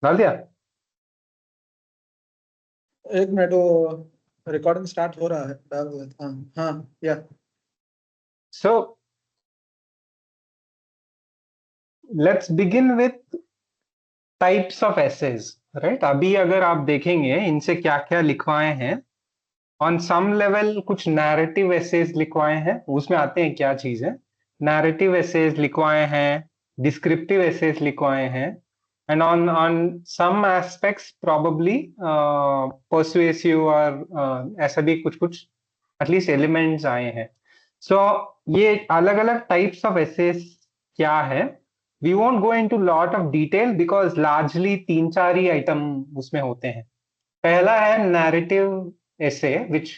डाल दिया। एक मिनट, वो रिकॉर्डिंग स्टार्ट हो रहा है, डाल दिया था। हाँ हाँ, yeah so let's begin with types of essays, right. अभी अगर आप देखेंगे इनसे क्या क्या लिखवाए हैं, ऑन सम लेवल कुछ नैरेटिव एसेज लिखवाए हैं, उसमें आते हैं क्या चीज है। नैरेटिव एसेज लिखवाए हैं, डिस्क्रिप्टिव एसेज लिखवाए हैं, and on some aspects probably persuasive और ऐसा भी कुछ कुछ एटलीस्ट एलिमेंट्स आए हैं। सो ये अलग अलग टाइप्स ऑफ एसेज क्या है, we won't go into lot of detail because largely तीन चार ही आइटम उसमें होते हैं। पहला है नैरेटिव एसे, विच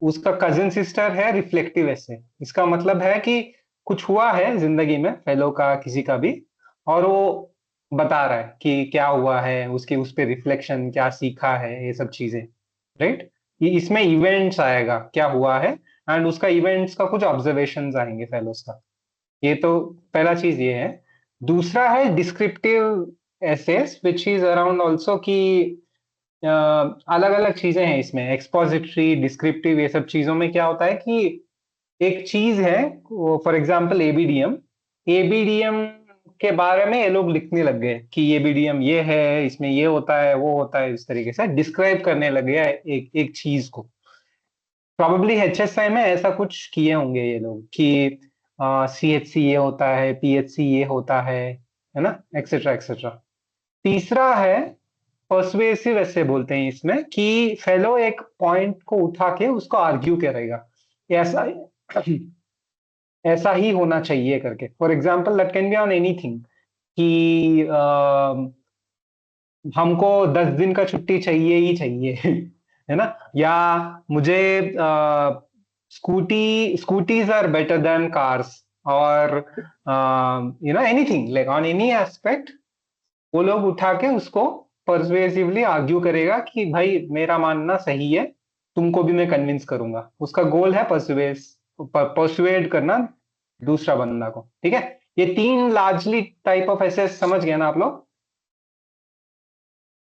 उसका कजिन सिस्टर है रिफ्लेक्टिव एसे। इसका मतलब है कि कुछ हुआ है जिंदगी में फेलो का किसी का भी, और वो बता रहा है कि क्या हुआ है, उसकी उस पर रिफ्लेक्शन क्या सीखा है, ये सब चीजें, राइट। ये इसमें इवेंट्स आएगा क्या हुआ है, एंड उसका इवेंट्स का कुछ ऑब्जर्वेशंस आएंगे फेलोज का। ये तो पहला चीज ये है। दूसरा है descriptive essays which is around also कि अलग अलग चीजें हैं इसमें, एक्सपोजिटरी डिस्क्रिप्टिव, ये सब चीजों में क्या होता है कि एक चीज है, फॉर एग्जाम्पल एबीडीएम। एबीडीएम के बारे में ये लोग लिखने लग गए कि एबीडीएम ये है, इसमें ये होता है वो होता है, इस तरीके से डिस्क्राइब करने लग गया एक एक चीज को। प्रोबेबली एचएसआई में ऐसा कुछ किए होंगे ये लोग कि सीएचसी ये होता है, पीएचसी ये होता है ना, एक्सेट्रा एक्सेट्रा। तीसरा है पर्सुएसिव ऐसे बोलते हैं इसमें कि फेलो एक पॉइंट को उठा के उसको आर्ग्यू करेगा, ऐसा ऐसा ही होना चाहिए करके। For example that can be on anything कि हमको 10 दिन का छुट्टी चाहिए ही चाहिए है ना, या मुझे scooties are better than cars, और anything like on any aspect वो लोग उठा के उसको परsuasively आर्ग्यू करेगा कि भाई मेरा मानना सही है, तुमको भी मैं कन्विंस करूंगा। उसका गोल है परसुएड करना दूसरा बंदा को, ठीक है। ये तीन लार्जली टाइप ऑफ ऐसे समझ गए ना आप लोग।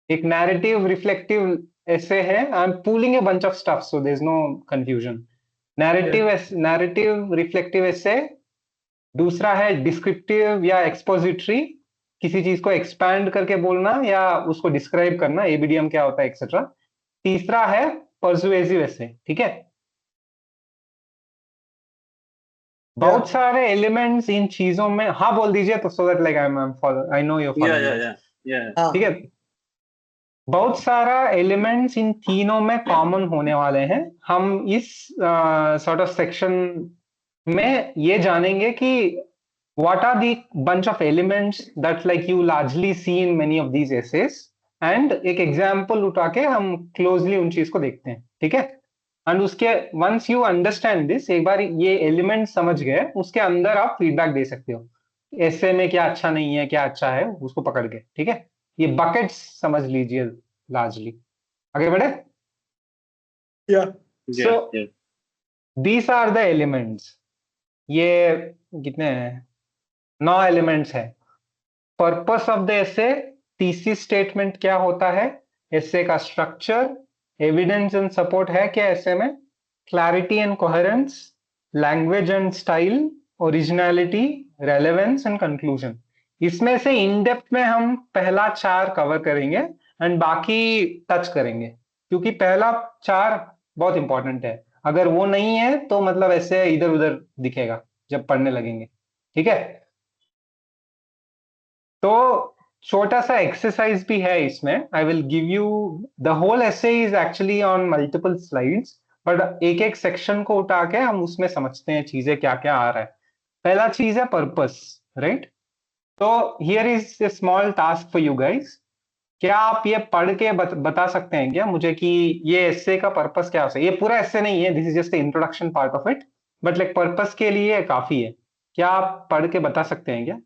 एक नैरेटिव रिफ्लेक्टिव ऐसे है, I am pulling a bunch of stuff so there is no confusion. Narrative reflective essays, दूसरा है डिस्क्रिप्टिव या एक्सपोजिटरी, किसी चीज को एक्सपैंड करके बोलना या उसको डिस्क्राइब करना, एबीडीएम क्या होता है एक्सेट्रा। तीसरा है परसुएसिव ऐसे, ठीक है। या बहुत सारे एलिमेंट्स इन चीजों में, हाँ बोल दीजिए तो so that like I know you Yeah, following yeah, us, yeah, yeah. ठीक है। हाँ बहुत सारा एलिमेंट्स इन तीनों में कॉमन होने वाले हैं। हम इस सॉर्ट ऑफ सेक्शन में ये जानेंगे कि what are the bunch of elements that like you largely see in many of these essays, and एक एग्जाम्पल उठा के हम क्लोजली उन चीज को देखते हैं, ठीक है। एंड उसके वंस यू अंडरस्टैंड दिस, एक बार ये एलिमेंट समझ गए, उसके अंदर आप फीडबैक दे सकते हो ऐसे में क्या अच्छा नहीं है क्या अच्छा है, उसको पकड़ के, ठीक है। ये बकेट्स समझ लीजिए लार्जली। आगे बढ़े। Yeah so Yeah, yeah. These are the elements. ये कितने हैं, 9 एलिमेंट्स है। Purpose of the essay, thesis statement क्या होता है, एसे का स्ट्रक्चर, एविडेंस एंड सपोर्ट है क्या एसे में, clarity and coherence, language and style, originality, relevance and conclusion. इसमें से इन डेप्थ में हम पहला 4 कवर करेंगे एंड बाकी टच करेंगे, क्योंकि पहला 4 बहुत इंपॉर्टेंट है। अगर वो नहीं है तो मतलब ऐसे इधर उधर दिखेगा जब पढ़ने लगेंगे, ठीक है। तो छोटा सा एक्सरसाइज भी है इसमें, I will give you the whole essay is actually on multiple slides, but एक एक सेक्शन को उठा के हम उसमें समझते हैं चीजें क्या क्या आ रहा है। पहला चीज है पर्पस, राइट। तो here is a small task for you guys. क्या आप ये पढ़ के बता सकते हैं क्या मुझे कि ये एसे का पर्पस क्या हो सकता है। ये पूरा एसे नहीं है, this is just the introduction part of it, but like purpose के लिए काफी है। क्या आप पढ़ के बता सकते हैं क्या।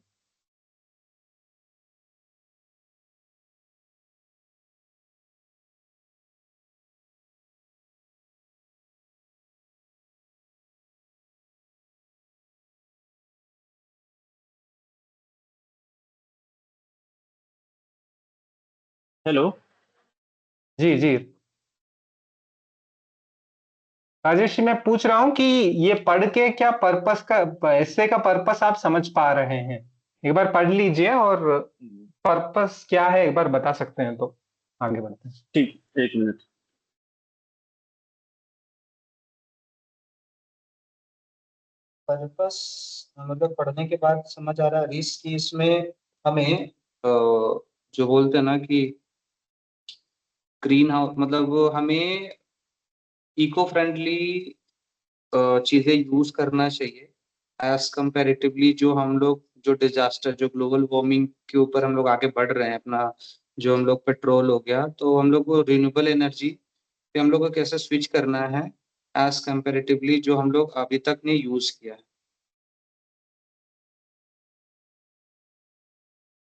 हेलो। जी जी राजेश जी, मैं पूछ रहा हूँ कि ये पढ़ के क्या पर्पस का, ऐसे का पर्पस आप समझ पा रहे हैं? एक बार पढ़ लीजिए और पर्पस क्या है एक बार बता सकते हैं तो आगे बढ़ते हैं। ठीक, एक मिनट। पर्पस मतलब पढ़ने के बाद समझ आ रहा है रीस की इसमें हमें जो बोलते हैं ना कि ग्रीन हाउस मतलब वो हमें इको फ्रेंडली चीजें यूज करना चाहिए एज कंपैरेटिवली जो हम लोग जो डिजास्टर जो ग्लोबल वार्मिंग के ऊपर हम लोग आगे बढ़ रहे हैं अपना जो हम लोग पेट्रोल हो गया तो हम लोग को रिन्यूएबल एनर्जी पे हम लोग को कैसे स्विच करना है एज कंपैरेटिवली जो हम लोग अभी तक ने यूज किया है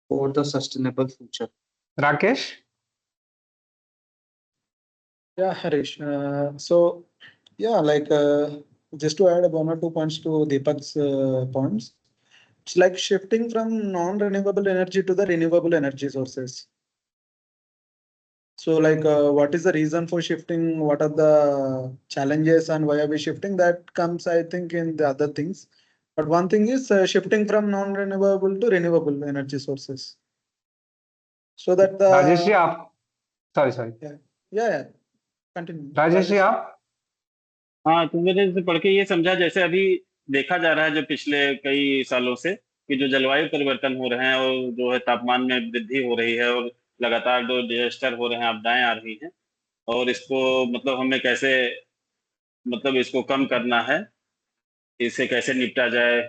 for the sustainable future. Rakesh. Yeah, Harish. So, yeah, like just to add one or two points to Deepak's points, it's like shifting from non-renewable energy to the renewable energy sources. So, like, what is the reason for shifting? What are the challenges and why are we shifting? That comes, I think, in the other things. But one thing is shifting from non-renewable to renewable energy sources. So that Rajesh ji the आप, sorry sorry, yeah, yeah, continue. Rajesh ji Rajesh. आप। हाँ, तो मैंने इसे पढ़ के ये समझा, जैसे अभी देखा जा रहा है जो पिछले कई सालों से कि जो जलवायु परिवर्तन हो रहे हैं और जो है तापमान में वृद्धि हो रही है और लगातार जो डिजास्टर हो रहे हैं, आपदाएं आ रही हैं, और इसको मतलब हमें कैसे मतलब इसको कम करना है, इससे कैसे निपटा जाए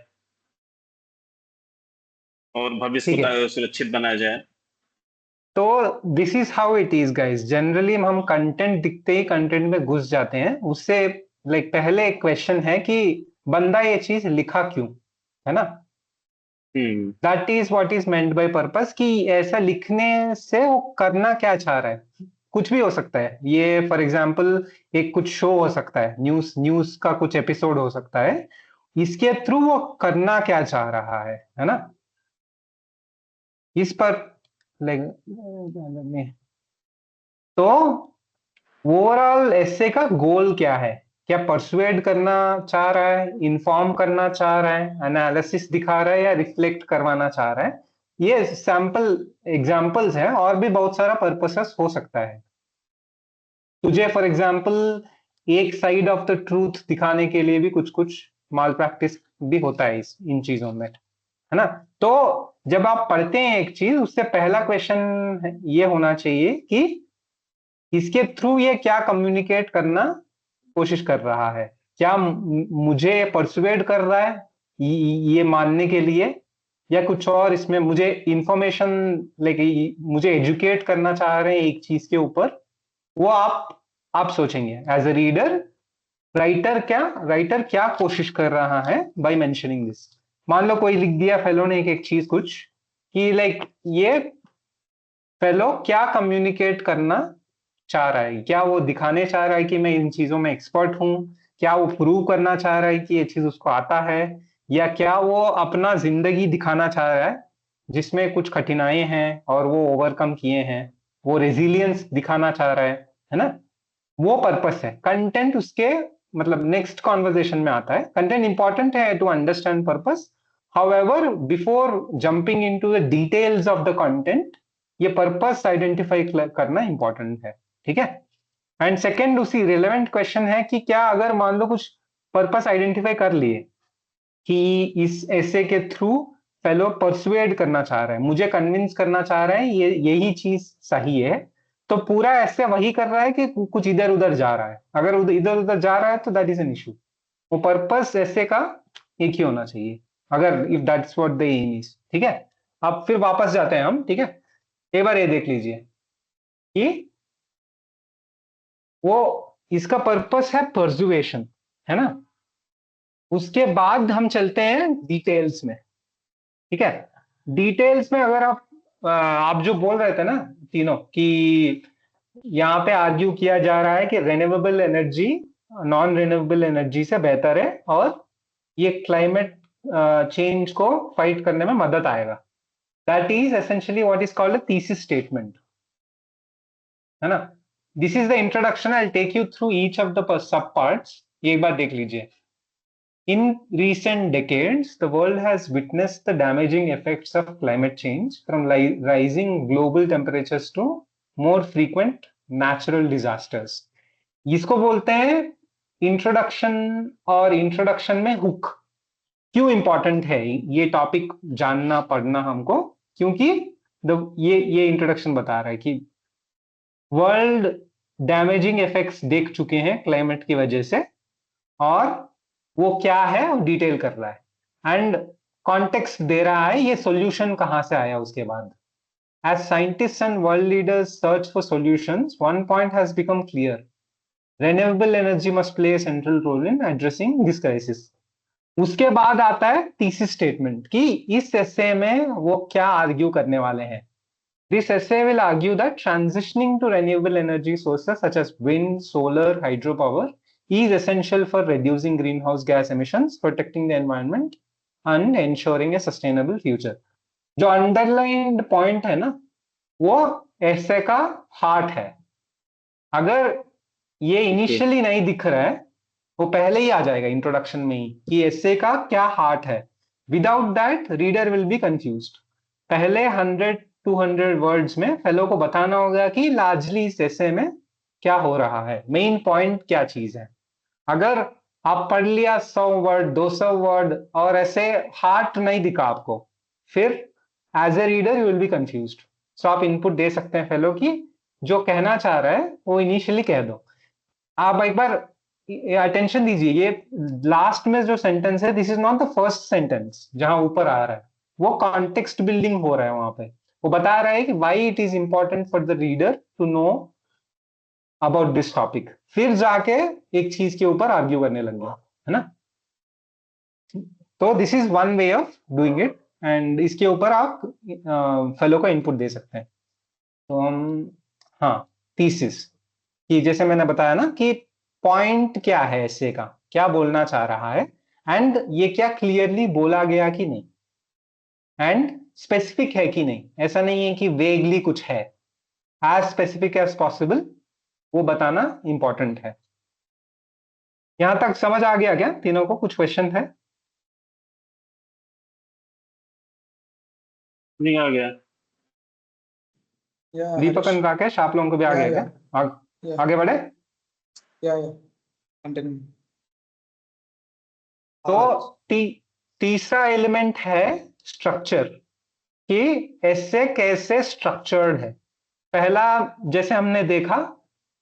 और भविष्य ठीक को है, सुरक्षित बनाया जाए। तो this is how it is guys. Generally हम कंटेंट दिखते ही कंटेंट में घुस जाते हैं। उससे लाइक पहले एक क्वेश्चन है कि बंदा ये चीज लिखा क्यों, है ना? Hmm. That is what is meant by purpose, कि ऐसा लिखने से वो करना क्या चाह रहा है। कुछ भी हो सकता है ये, फॉर एग्जांपल एक कुछ शो हो सकता है, न्यूज न्यूज का कुछ एपिसोड हो सकता है। इसके थ्रू वो करना क्या चाह रहा है ना? इस पर लाइक तो ओवरऑल ऐसे का गोल क्या है? क्या परसुएड करना चाह रहा है, इन्फॉर्म करना चाह रहा है, एनालिसिस दिखा रहा है, या रिफ्लेक्ट करवाना चाह रहा है? ये सैंपल एग्जांपल्स हैं, और भी बहुत सारा पर्पसेस हो सकता है। तुझे फॉर एग्जांपल एक साइड ऑफ द ट्रूथ दिखाने के लिए भी कुछ कुछ माल प्रैक्टिस भी होता है इन चीजों में, है ना? तो जब आप पढ़ते हैं एक चीज, उससे पहला क्वेश्चन ये होना चाहिए कि इसके थ्रू ये क्या कम्युनिकेट करना कोशिश कर रहा है। क्या मुझे परसुएड कर रहा है ये मानने के लिए, या कुछ और इसमें मुझे इंफॉर्मेशन लाइक मुझे एजुकेट करना चाह रहे हैं एक चीज के ऊपर? वो आप सोचेंगे एज अ रीडर। राइटर क्या कोशिश कर रहा है बाय मेंशनिंग दिस? मान लो कोई लिख दिया फेलो ने एक चीज कुछ, कि लाइक ये फेलो क्या कम्युनिकेट करना चाह रहा है। क्या वो दिखाने चाह रहा है कि मैं इन चीजों में एक्सपर्ट हूं? क्या वो प्रूव करना चाह रहा है कि ये चीज उसको आता है? या क्या वो अपना जिंदगी दिखाना चाह रहा है जिसमें कुछ कठिनाइयां हैं और वो ओवरकम किए हैं? वो रेजिलियंस दिखाना चाह रहा है ना? वो पर्पस है। कंटेंट उसके मतलब नेक्स्ट कॉन्वर्जेशन में आता है। कंटेंट इंपॉर्टेंट है to understand purpose. However before jumping into the details of the content, ये पर्पस आइडेंटिफाई करना इंपॉर्टेंट है। ठीक है? एंड सेकेंड उसी रिलेवेंट क्वेश्चन है कि क्या अगर मान लो कुछ पर्पस आइडेंटिफाई कर लिए कि इस ऐसे के थ्रू फेलो परसुएड करना चाह रहा है, मुझे कन्विंस करना चाह रहा है ये यही चीज सही है, तो पूरा ऐसे वही कर रहा है कि कुछ इधर उधर जा रहा है? अगर इधर उधर जा रहा है तो दैट इज एन इशू। वो पर्पस ऐसे का एक ही होना चाहिए, अगर if that's what the aim is. ठीक है? अब फिर वापस जाते हैं हम। ठीक है? एक बार ये देख लीजिए कि वो इसका पर्पस है परसुएशन, है ना? उसके बाद हम चलते हैं डिटेल्स में। ठीक है? डिटेल्स में अगर आप जो बोल रहे थे ना तीनों, कि यहाँ पे आर्ग्यू किया जा रहा है कि renewable energy non renewable energy से बेहतर है और ये क्लाइमेट चेंज को फाइट करने में मदद आएगा। That is essentially what is called a thesis statement. है ना. This is the introduction. I take you through each of the sub parts. ये एक बार देख लीजिए. In recent decades, the world has witnessed the damaging effects of climate change, from rising global temperatures to more frequent natural disasters. इसको बोलते हैं introduction. और introduction में hook. क्यों इंपॉर्टेंट है ये टॉपिक जानना पढ़ना हमको? क्योंकि ये इंट्रोडक्शन बता रहा है कि वर्ल्ड डैमेजिंग इफेक्ट्स देख चुके हैं क्लाइमेट की वजह से, और वो क्या है वो डिटेल कर रहा है एंड कॉन्टेक्स्ट दे रहा है ये सॉल्यूशन कहां से आया उसके बाद. As scientists and world leaders search for solutions, one point has become clear. Renewable energy must play a central role in addressing this crisis. उसके बाद आता है थीसिस स्टेटमेंट कि इस एसे में वो क्या आर्ग्यू करने वाले हैं. This essay will argue that transitioning to renewable energy sources such as wind, solar, hydropower is essential for reducing greenhouse gas emissions, protecting the environment, and ensuring a sustainable future. जो underlined point है ना, वो ऐसे का heart है. अगर ये initially नहीं दिख रहा है, वो पहले ही आ जाएगा इंट्रोडक्शन में ही कि ऐसे का क्या हार्ट है. Without that reader will be confused. पहले 100-200 वर्ड्स में फेलो को बताना होगा कि लार्जली इस ऐसे में क्या हो रहा है, मेन पॉइंट क्या चीज है. अगर आप पढ़ लिया 100 वर्ड 200 वर्ड और ऐसे हार्ट नहीं दिखा आपको, फिर as a reader you will be confused. So आप इनपुट दे सकते हैं फेलो की जो कहना चाह रहा है वो इनिशियली कह दो. आप एक बार अटेंशन दीजिए, ये लास्ट में जो सेंटेंस है, this is not the first sentence जहां ऊपर आ रहा है, वो कॉन्टेक्स्ट बिल्डिंग हो रहा है वहां पे. वो बता रहा है कि why it is important for the reader to know about this topic. फिर जाके एक चीज के ऊपर आर्ग्यू करने लग गया, है ना. तो this is one way of doing it and इसके ऊपर आप फेलो को इनपुट दे सकते हैं. तो हम, हाँ, थीसिस कि जैसे मैंने बताया ना कि पॉइंट क्या है ऐसे का, क्या बोलना चाह रहा है, एंड ये क्या क्लियरली बोला गया कि नहीं, एंड स्पेसिफिक है कि नहीं. ऐसा नहीं है कि वेगली कुछ है, एज स्पेसिफिक एज पॉसिबल वो बताना इंपॉर्टेंट है. यहां तक समझ आ गया क्या तीनों को? कुछ क्वेश्चन है? नहीं आ गया. Yeah, Deepak Harish. And Rakesh, आप लोगों को भी आ Yeah, गया yeah. क्या? Yeah, आगे बढ़े. yeah. Continue. तो तीसरा एलिमेंट है स्ट्रक्चर, कि ऐसे कैसे स्ट्रक्चर्ड है. पहला जैसे हमने देखा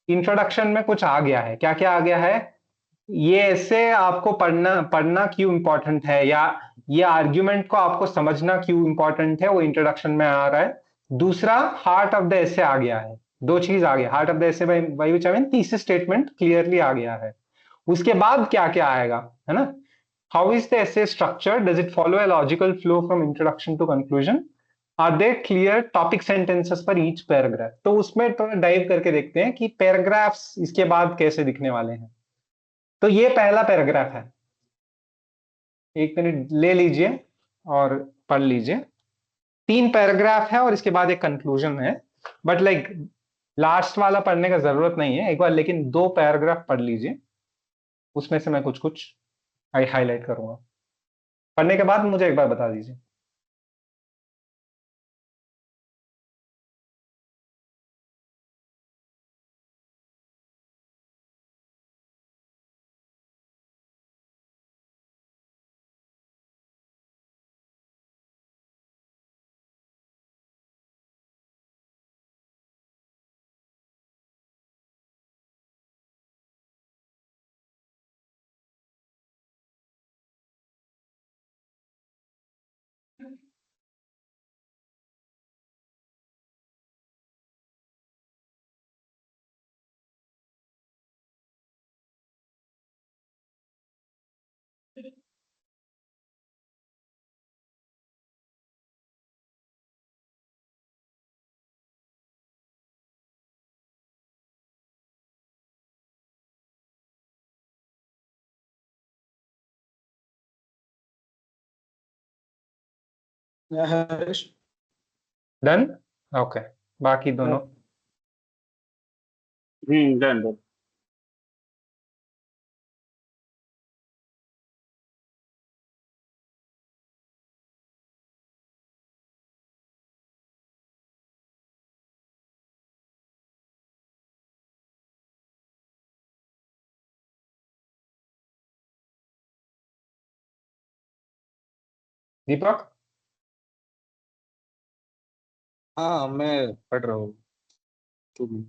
इंट्रोडक्शन में कुछ आ गया है. क्या क्या आ गया है? ये ऐसे आपको पढ़ना क्यों इंपॉर्टेंट है, या ये आर्ग्यूमेंट को आपको समझना क्यों इंपॉर्टेंट है, वो इंट्रोडक्शन में आ रहा है. दूसरा हार्ट ऑफ द एसे आ गया है. दो चीज आ गया, heart of the essay by which I mean तीसरा स्टेटमेंट क्लियरली आ गया है. उसके बाद क्या क्या आएगा, है ना. How is the essay structured? Does it follow a logical flow from introduction to conclusion? Are there clear topic sentences for each paragraph? तो उसमें थोड़ा डाइव करके देखते हैं कि पैराग्राफ्स इसके बाद कैसे दिखने वाले हैं. तो ये पहला पैराग्राफ है, एक मिनट ले लीजिए और पढ़ लीजिए. 3 पैराग्राफ है और इसके बाद एक कंक्लूजन है. बट लाइक लास्ट वाला पढ़ने का जरूरत नहीं है एक बार, लेकिन 2 पैराग्राफ पढ़ लीजिए. उसमें से मैं कुछ कुछ हाईलाइट करूंगा. पढ़ने के बाद मुझे एक बार बता दीजिए. Yeah, Harish. डन. ओके. बाकी दोनों डन डन। दीपक? हाँ, मैं पढ़ रहा हूँ। तुम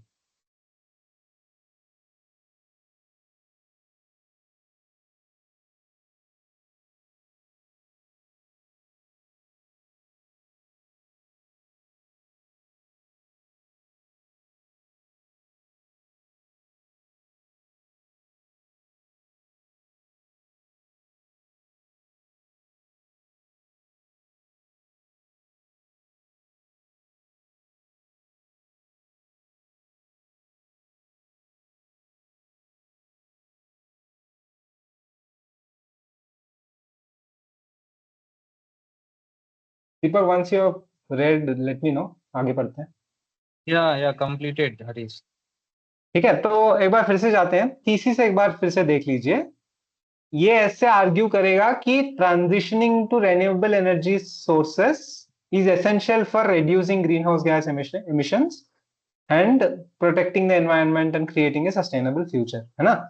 Deepak, once you read let me know, आगे पढ़ते हैं। या कंप्लीटेड हरीश। ठीक है, तो एक बार फिर से जाते हैं, थीसिस एक बार फिर से देख लीजिए। ये ऐसे आर्ग्यू करेगा कि transitioning to renewable energy sources is essential for reducing green house gas emissions and protecting the environment and creating a sustainable future, है ना?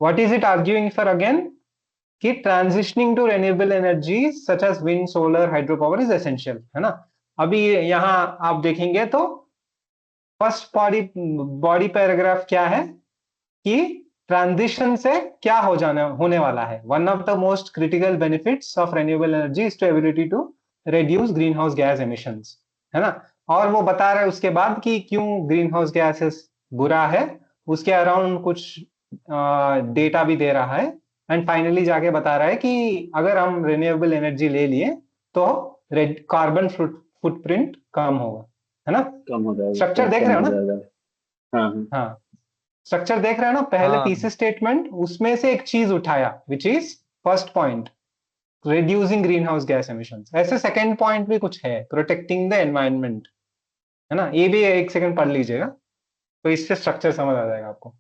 What is it arguing for again? कि transitioning to renewable energy such as wind, solar, hydropower is essential, है ना? अभी यहाँ आप देखेंगे तो फर्स्ट बॉडी पैराग्राफ क्या है कि ट्रांजिशन से क्या होने वाला है। One of the most critical benefits of renewable energy is to ability to reduce green house gas emissions, है ना? और वो बता रहा है उसके बाद कि क्यों ग्रीन हाउस गैसेस बुरा है, उसके अराउंड कुछ डेटा भी दे रहा है, एंड फाइनली जाके बता रहा है कि अगर हम रिन्यूएबल एनर्जी ले लिए तो कार्बन फुटप्रिंट कम होगा, है ना? कम हो जाएगा, स्ट्रक्चर देख कम रहे हो हो ना? जाएगा। हाँ हाँ हाँ, स्ट्रक्चर देख रहे हो ना? पहले हाँ। थीसिस स्टेटमेंट, उसमें से एक चीज उठाया which is first point, reducing green house gas emissions. ऐसे सेकंड पॉइंट भी कुछ है, प्रोटेक्टिंग द एनवायरनमेंट, है ना? ये भी एक सेकंड पढ़ लीजिएगा तो इससे स्ट्रक्चर समझ आ जाएगा आपको।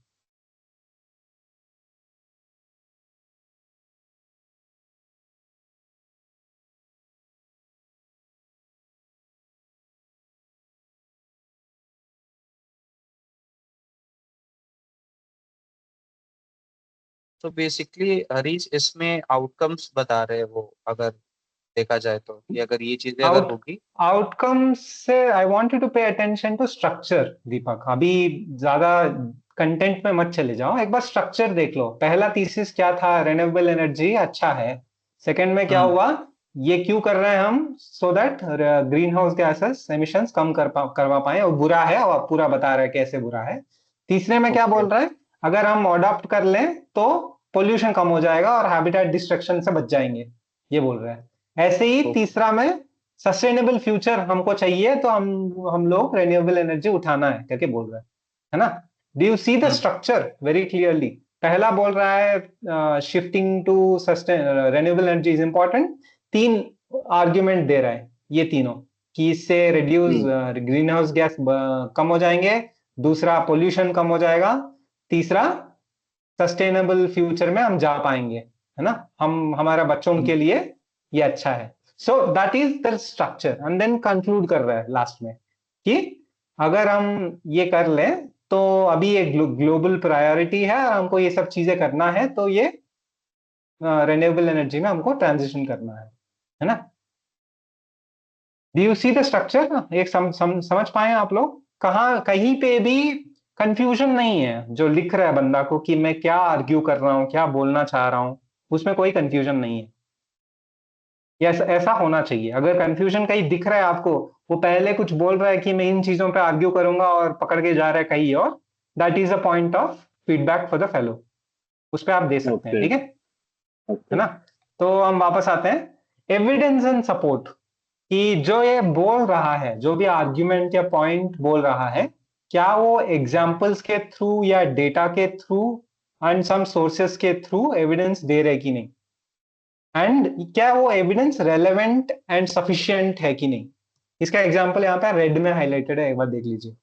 तो बेसिकली हरीश इसमें आउटकम्स बता रहे हैं वो, अगर देखा जाए तो, कि अगर ये चीजें अगर होगी। आउटकम से I want you to pay attention to structure Deepak. अभी ज्यादा कंटेंट में मत चले जाओ, एक बार स्ट्रक्चर देख लो। पहला थीसिस क्या था? रिन्यूएबल एनर्जी अच्छा है। सेकंड में क्या हुआ? ये क्यों कर रहे हैं हम? So that green house gases emissions कम करवा पाए, और बुरा है, और पूरा बता रहा है कैसे बुरा है। तीसरे में क्या बोल रहा है? अगर हम अडॉप्ट कर लें तो पोल्यूशन कम हो जाएगा और हैबिटेट डिस्ट्रक्शन से बच जाएंगे, ये बोल रहे हैं। ऐसे ही तीसरा में सस्टेनेबल फ्यूचर हमको चाहिए तो हम लोग रेन्यूएबल एनर्जी उठाना है करके बोल रहे हैं, है ना? Do you see the structure very clearly? पहला बोल रहा है shifting to renewable energy is important. 3 argument दे रहा है ये तीनों, कि इससे रिड्यूस ग्रीन हाउस गैस कम हो जाएंगे, दूसरा पोल्यूशन कम हो जाएगा, तीसरा सस्टेनेबल फ्यूचर में हम जा पाएंगे, है ना? हमारा बच्चों के लिए ये अच्छा है। So that is the structure, and then conclude कर रहा है लास्ट में कि अगर हम ये कर लें तो अभी ये ग्लोबल प्रायोरिटी है और हमको ये सब चीजें करना है, तो ये रिन्यूएबल एनर्जी में हमको ट्रांजिशन करना है ना? Do you see the structure? एक समझ पाए आप लोग? कहीं पे भी कंफ्यूजन नहीं है जो लिख रहा है बंदा को कि मैं क्या आर्ग्यू कर रहा हूं, क्या बोलना चाह रहा हूं, उसमें कोई कंफ्यूजन नहीं है। ये ऐसा होना चाहिए। अगर कंफ्यूजन कहीं दिख रहा है आपको, वो पहले कुछ बोल रहा है कि मैं इन चीजों पे आर्ग्यू करूंगा और पकड़ के जा रहा है कहीं और, that is a point of feedback for the fellow, उस पर आप दे सकते हैं, ठीक है ना? तो हम वापस आते हैं एविडेंस एंड सपोर्ट, कि जो ये बोल रहा है, जो भी आर्ग्यूमेंट या पॉइंट बोल रहा है, क्या वो एग्जाम्पल्स के थ्रू या डेटा के थ्रू एंड सम सोर्सेस के थ्रू एविडेंस दे रहे कि नहीं, एंड क्या वो एविडेंस रेलेवेंट एंड सफिशिएंट है कि नहीं। इसका एग्जांपल यहाँ पे रेड में हाईलाइटेड है, एक बार देख लीजिए।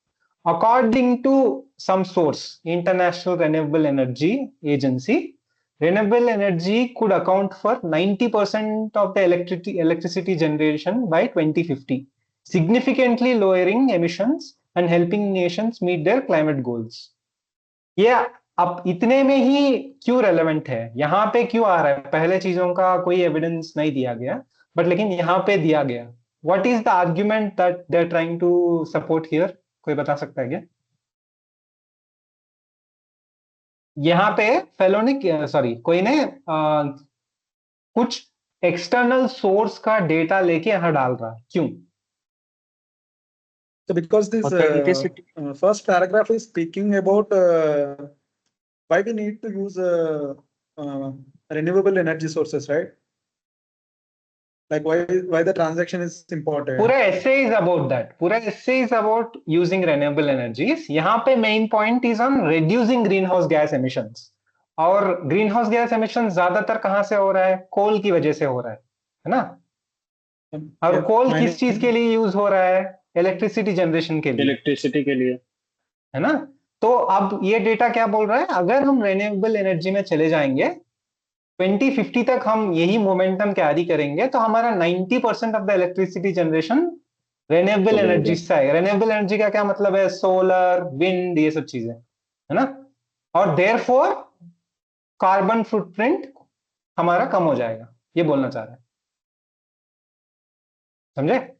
according to some source, International Renewable Energy Agency, renewable energy could account for 90% of the electricity generation by 2050, significantly lowering emissions and helping nations meet their climate goals. ये अब इतने में ही क्यों रेलेवेंट है, यहाँ पे क्यों आ रहा है? पहले चीजों का कोई एविडेंस नहीं दिया गया, बट लेकिन यहाँ पे दिया गया. What is the argument that they are trying to support here? कोई बता सकता है क्या? यहाँ पे फेलो ने, सॉरी, कोई ने कुछ एक्सटर्नल सोर्स का डेटा लेके यहाँ डाल रहा है, क्यों? So because this Authenticity. first paragraph is speaking about why we need to use renewable energy sources, right? Like why the transaction is important. पूरा essay is about that. पूरा essay is about using renewable energies. यहाँ पे main point is on reducing greenhouse gas emissions. और greenhouse gas emissions ज्यादातर कहाँ से हो रहा है? कोल की वजह से हो रहा है ना? और कोल किस चीज के लिए यूज हो रहा है? इलेक्ट्रिसिटी जनरेशन के लिए. इलेक्ट्रिसिटी के लिए, है ना? तो अब ये डेटा क्या बोल रहा है? अगर हम रेन्यूएबल एनर्जी में चले जाएंगे, 2050 तक हम यही मोमेंटम कैरी करेंगे, तो हमारा 90% of the electricity generation renewable energy से है. रेन्यूएबल एनर्जी का क्या मतलब है? सोलर, विंड, ये सब चीजें, है ना? और देयरफॉर कार्बन फुटप्रिंट हमारा कम हो जाएगा, ये बोलना चाह रहा है. समझे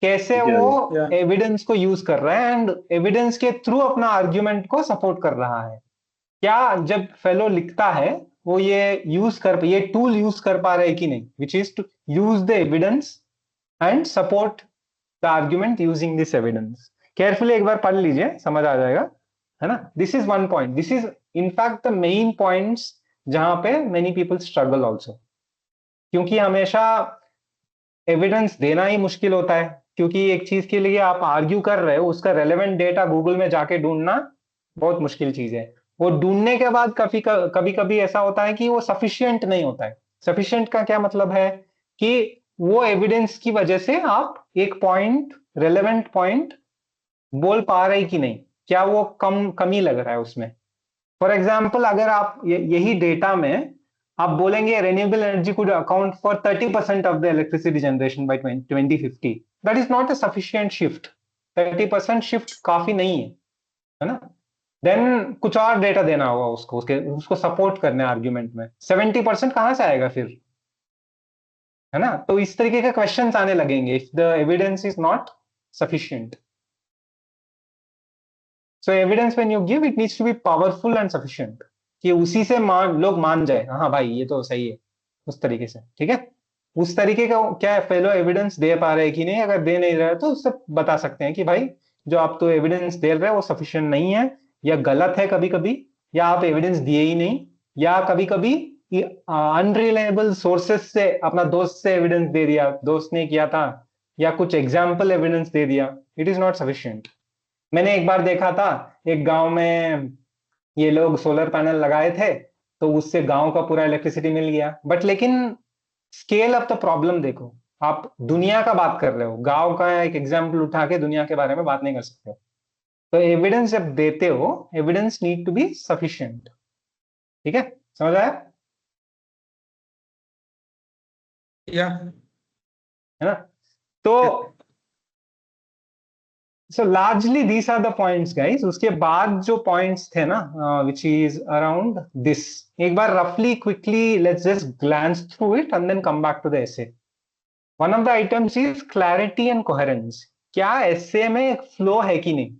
कैसे वो एविडेंस को यूज कर रहा है, एंड एविडेंस के थ्रू अपना आर्ग्यूमेंट को सपोर्ट कर रहा है. क्या जब फेलो लिखता है वो ये टूल यूज कर पा रहे कि नहीं, which is to use the evidence and support the argument using this evidence. Carefully एक बार पढ़ लीजिए, समझ आ जाएगा, है ना? This is one point. This is in fact the main points जहां पे मेनी पीपल स्ट्रगल ऑल्सो, क्योंकि हमेशा एविडेंस देना ही मुश्किल होता है. क्योंकि एक चीज के लिए आप आर्ग्यू कर रहे हो, उसका रेलेवेंट डेटा गूगल में जाके ढूंढना बहुत मुश्किल चीज है. वो ढूंढने के बाद कभी कभी ऐसा होता है कि वो सफिशिएंट नहीं होता है. सफिशिएंट का क्या मतलब है? कि वो एविडेंस की वजह से आप एक पॉइंट, रेलेवेंट पॉइंट बोल पा रहे कि नहीं, क्या वो कमी लग रहा है उसमें. फॉर एग्जाम्पल, अगर आप यही डेटा में आप बोलेंगे renewable energy could account for 30% of the electricity generation by 2050, that is not a sufficient shift. 30% shift काफी नहीं है ना? देन कुछ और डेटा देना होगा उसको सपोर्ट करने आर्ग्यूमेंट में. 70% कहां से आएगा फिर, है ना? तो इस तरीके के क्वेश्चंस आने लगेंगे if the evidence is not sufficient. So evidence when you give, it needs to be powerful and sufficient, कि उसी से लोग मान जाए, हाँ भाई ये तो सही है, उस तरीके से. ठीक है, उस तरीके का क्या फेलो एविडेंस दे पा रहे हैं कि नहीं. अगर दे नहीं रहे तो उससे बता सकते हैं कि भाई जो आप तो एविडेंस दे रहे हैं वो सफिशिएंट नहीं है, या गलत है कभी कभी, या आप एविडेंस दिए ही नहीं, या कभी कभी अनरिलायबल सोर्सेस से, अपना दोस्त से एविडेंस दे दिया, दोस्त ने किया था, या कुछ एग्जाम्पल एविडेंस दे दिया. It is not sufficient. मैंने एक बार देखा था, एक गांव में ये लोग सोलर पैनल लगाए थे, तो उससे गांव का पूरा इलेक्ट्रिसिटी मिल गया. बट लेकिन स्केल ऑफ द प्रॉब्लम देखो, आप दुनिया का बात कर रहे हो, गांव का एक एग्जाम्पल उठा के दुनिया के बारे में बात नहीं कर सकते हो. तो एविडेंस जब देते हो, evidence need to be sufficient. ठीक है, समझ आया? या है ना? तो so largely these are the points guys. उसके बाद जो points थे ना, which is around this, एक बार roughly quickly let's just glance through it and then come back to the essay. One of the items is clarity and coherence. क्या essay में एक flow है कि नहीं?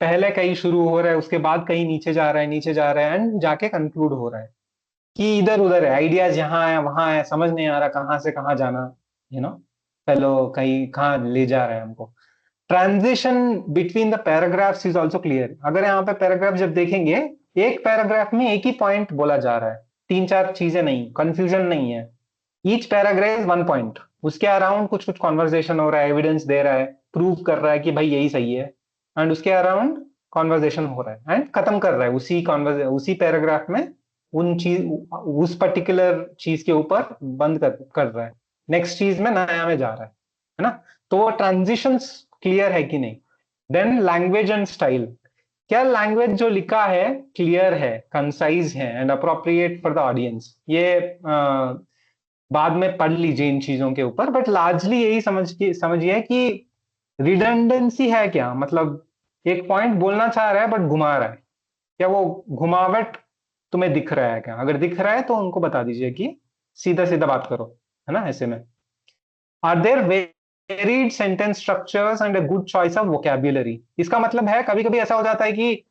पहले कहीं शुरू हो रहा है, उसके बाद कहीं नीचे जा रहा है एंड जाके कंक्लूड हो रहा है, कि इधर उधर है, आइडियाज यहाँ है वहां है, समझ नहीं आ रहा कहाँ से कहाँ जाना, फेलो कहीं कहाँ ले जा रहा है हमको. Transition between the paragraphs is also clear. अगर यहाँ पे पैराग्राफ जब देखेंगे, एक पैराग्राफ में एक ही पॉइंट बोला जा रहा है, 3-4 चीजें नहीं, कंफ्यूजन नहीं है. Each paragraph is one point, उसके अराउंड कुछ कुछ कॉन्वर्जेशन हो रहा है, एविडेंस दे रहा है, प्रूव कर रहा है कि भाई यही सही है, एंड उसके अराउंड कॉन्वर्जेशन हो रहा है, एंड खत्म कर रहा है उसी पैराग्राफ में उस पर्टिकुलर चीज के ऊपर बंद कर रहा है, नेक्स्ट चीज में नया में जा रहा है ना? तो वो ट्रांजिशंस क्लियर है कि नहीं. देन लैंग्वेज एंड स्टाइल, क्या लैंग्वेज जो लिखा है क्लियर है, कंसाइज है and appropriate for the audience. ये बाद में पढ़ लीजिए इन चीजों के ऊपर, बट लार्जली यही समझिए कि रिडंडेंसी है क्या, मतलब एक पॉइंट बोलना चाह रहा है बट घुमा रहा है, क्या वो घुमावट तुम्हें दिख रहा है क्या? अगर दिख रहा है तो उनको बता दीजिए कि सीधा सीधा बात करो, है ना। ऐसे में are there varied sentence structures and a good choice of vocabulary. इसका मतलब है कभी कभी ऐसा हो जाता है कि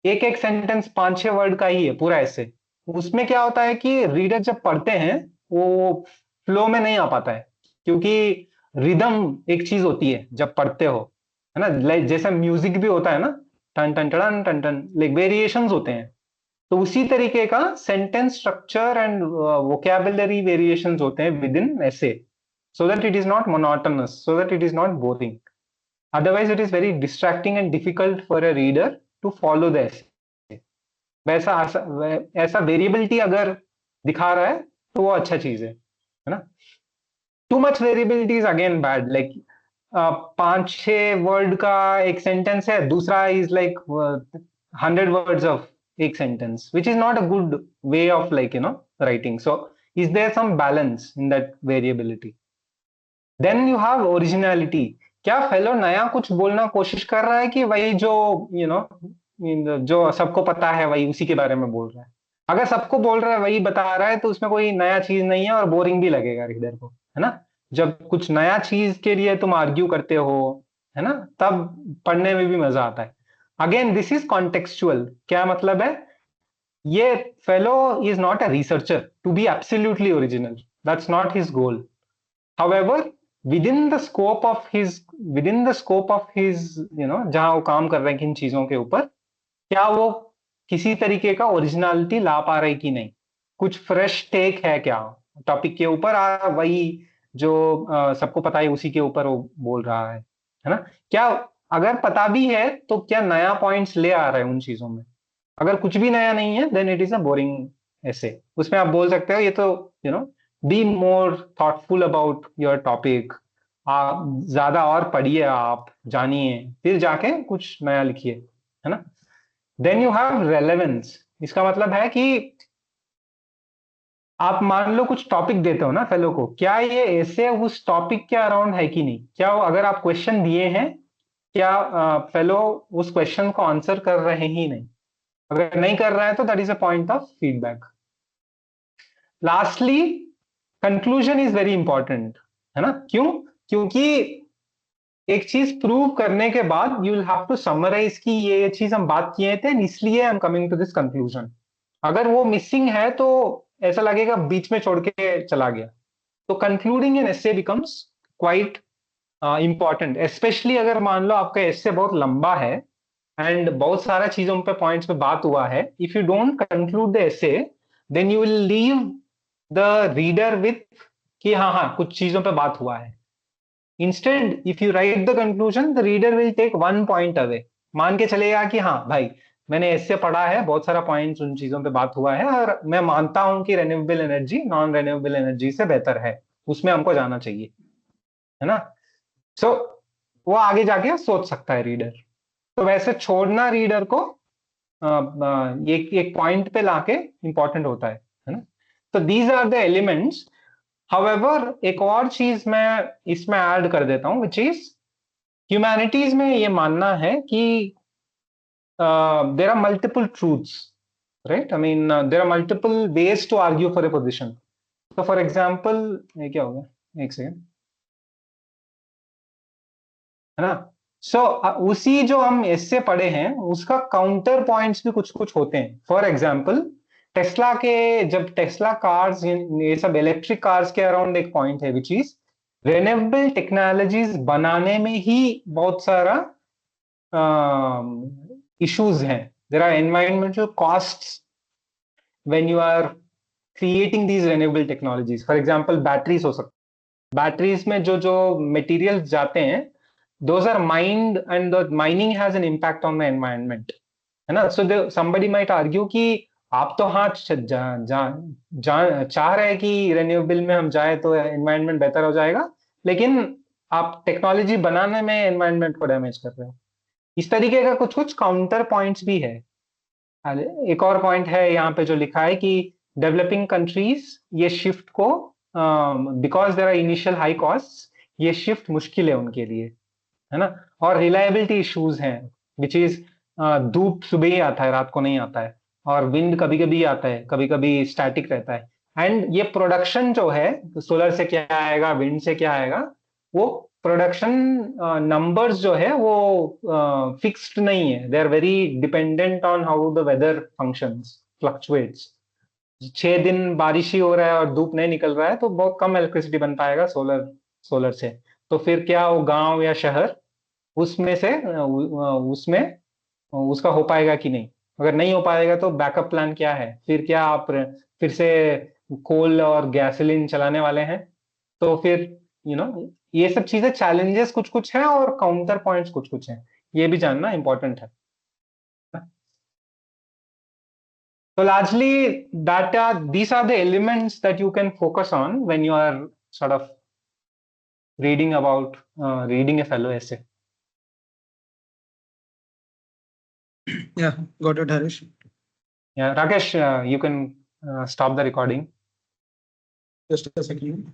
एक एक सेंटेंस 5-6 वर्ड का ही है पूरा ऐसे, उसमें क्या होता है कि रीडर जब पढ़ते हैं वो फ्लो में नहीं आ पाता है, क्योंकि रिदम एक चीज होती है जब पढ़ते हो, है ना। लाइक जैसे म्यूजिक भी होता है ना, टन टन टन टन टन, लाइक वेरिएशंस होते हैं, तो उसी तरीके का sentence structure and vocabulary variations होते हैं विद इन ऐसे, so that it is not monotonous, so that it is not boring. Otherwise, it is very distracting and difficult for a reader to follow the essay. वैसा ऐसा variability अगर दिखा रहा है तो वो अच्छा चीज है ना। Too much variability is again bad, like 5-6 word का एक सेंटेंस है, दूसरा इज लाइक 100 वर्ड्स ऑफ एक sentence, which is not a good way of like writing. So is there some balance in that variability? Then you have originality, क्या fellow नया कुछ बोलना कोशिश कर रहा है कि वही जो जो सबको पता है वही उसी के बारे में बोल रहा है? अगर सबको बोल रहा है वही बता रहा है तो उसमें कोई नया चीज नहीं है और बोरिंग भी लगेगा रीडर को, है ना। जब कुछ नया चीज के लिए तुम आर्ग्यू करते हो, है ना, तब पढ़ने में भी मजा आता है। अगेन दिस इज कॉन्टेक्सचुअल, क्या मतलब है, ये fellow is not a researcher to be absolutely original, that's not his goal. However, within the scope of his जहां वो काम कर रहे हैं किन चीजों के ऊपर, क्या वो किसी तरीके का ओरिजिनलिटी ला पा रहे कि नहीं, कुछ फ्रेश टेक है क्या टॉपिक के ऊपर, वही जो सबको पता है उसी के ऊपर वो बोल रहा है ना। क्या अगर पता भी है तो क्या नया पॉइंट्स ले आ रहा है उन चीजों में? अगर कुछ भी नया नहीं है then it is a boring ऐसे। उसमें आप बोल सकते हो ये तो be more thoughtful about your topic, आप ज्यादा और पढ़िए, आप जानिए, फिर जाके कुछ नया लिखिए, है ना। देन यू हैव रेलेवेंस, इसका मतलब है कि आप मान लो कुछ टॉपिक देते हो ना फेलो को, क्या ये ऐसे उस टॉपिक के अराउंड है कि नहीं, क्या वो अगर आप क्वेश्चन दिए हैं, क्या फेलो उस क्वेश्चन को आंसर कर रहे ही नहीं? अगर नहीं कर रहा है तो that is a point of feedback. Lastly conclusion is very important, है ना। क्यों? क्योंकि एक चीज प्रूव करने के बाद you will have to summarize कि ये चीज हम बात किए थे, इसलिए I am coming to this conclusion. अगर वो मिसिंग है तो ऐसा लगेगा बीच में छोड़ के चला गया। तो concluding an essay becomes quite important, specially अगर मान लो आपका एसे बहुत लंबा है एंड बहुत सारा चीजों पे पॉइंट्स पे बात हुआ है। If you don't conclude the essay then you will leave the reader with कि हाँ हाँ कुछ चीजों पे बात हुआ है। Instead if you write the conclusion the reader will take one point away, मान के चलेगा कि हाँ भाई मैंने ऐसे पढ़ा है, बहुत सारा पॉइंट्स उन चीजों पे बात हुआ है और मैं मानता हूं कि renewable energy non renewable energy से बेहतर है, उसमें हमको जाना चाहिए, है ना। सो वो आगे जाके सोच सकता है रीडर। तो वैसे छोड़ना रीडर को एक एक पॉइंट पे लाके इंपॉर्टेंट होता है ना। तो these are the elements. However एक और चीज मैं इसमें ऐड कर देता हूं, विच इज ह्यूमैनिटीज में ये मानना है कि there are multiple truths, right. I mean there are multiple ways to argue for a position. तो फॉर एग्जाम्पल ये क्या होगा, एक सेकेंड, है ना। सो उसी जो हम इससे पढ़े हैं उसका काउंटर पॉइंट्स भी कुछ कुछ होते हैं। फॉर एग्जाम्पल टेस्ला के, जब टेस्ला कार्स ये सब इलेक्ट्रिक कार्स के अराउंड एक पॉइंट है विच इज रेन्यूएबल टेक्नोलॉजीज बनाने में ही बहुत सारा इश्यूज हैं। There are environmental costs when you are creating these renewable technologies. For example batteries हो सकती, बैटरीज में जो जो मटेरियल्स जाते हैं those are mined and the mining has an impact on the environment, है ना। so somebody might argue कि आप तो हाँ चाह रहे हैं कि रेन्यूएबल में हम जाए तो एनवायरनमेंट बेहतर हो जाएगा, लेकिन आप टेक्नोलॉजी बनाने में एनवायरनमेंट को डैमेज कर रहे हो। इस तरीके का कुछ कुछ काउंटर पॉइंट्स भी है। एक और पॉइंट है यहाँ पे जो लिखा है कि डेवलपिंग कंट्रीज ये शिफ्ट को because there are initial high cost, ये शिफ्ट मुश्किल है उनके लिए, है ना। और रिलायबिलिटी इश्यूज हैं, विच इज धूप सुबह ही आता है, रात को नहीं आता है, और विंड कभी कभी आता है, कभी कभी स्टैटिक रहता है। एंड ये प्रोडक्शन जो है, सोलर से क्या आएगा, विंड से क्या आएगा, वो प्रोडक्शन नंबर्स जो है वो फिक्स्ड नहीं है, they are very dependent on how the weather functions, fluctuates. 6 दिन बारिश ही हो रहा है और धूप नहीं निकल रहा है तो बहुत कम इलेक्ट्रिसिटी बन पाएगा सोलर सोलर से। तो फिर क्या वो गांव या शहर उसमें से उसमें उसका हो पाएगा कि नहीं। अगर नहीं हो पाएगा तो बैकअप प्लान क्या है, फिर क्या आप फिर से कोल और गैसोलीन चलाने वाले हैं। तो फिर ये सब चीजें चैलेंजेस कुछ कुछ हैं और काउंटर पॉइंट्स कुछ कुछ हैं, ये भी जानना इंपॉर्टेंट है। So largely these are the elements that you can focus on when you are sort of reading about reading a fellow essay. Yeah, got it, Harish. Yeah, Rakesh, you can stop the recording. Just a second.